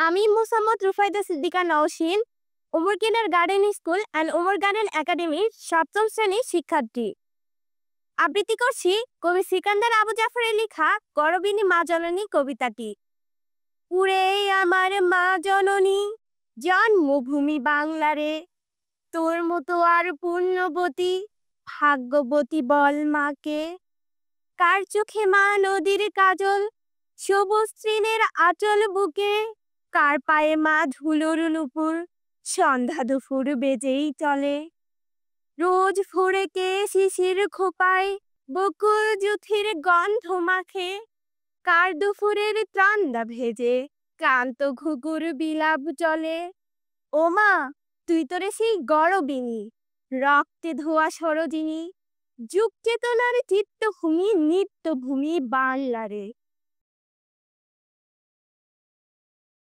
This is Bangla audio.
আমি মোসাম্মদ রুফাইদা সিদ্দিকা নওশীন, ওমর কিনার garden school and Omar garden একাডেমির সপ্তম শ্রেণীর শিক্ষার্থী। আবৃত্তি করছি কবি সিকান্দার আবু জাফরের লেখা গরবিনী মা জননী কবিতাটি। উড়ে আমার মা জননী জন্মভূমি বাংলারে, তোর মতো আর পুণ্যবতী ভাগ্যবতী বল মাকে। কার চোখে মা নদীর কাজল, সবুজ তৃণের আচল বুকে, কার পায়ে মা ধুলোর নুপুর, সন্ধ্যা দুপুর বেজেই চলে। রোজ ভোরেকে শিশির খোপায় বকুল জুথির গন্ধ মাখে, কার দুপুরের ত্রান্দা ভেজে ক্লান্ত ঘুঘুর বিলাপ চলে। ও মা, তুই তোরে সেই গরবিনী, রক্তে ধোয়া সরোজিনী, যুগ চেতনার চিত্তভূমি নিত্যভূমি বাংলারে।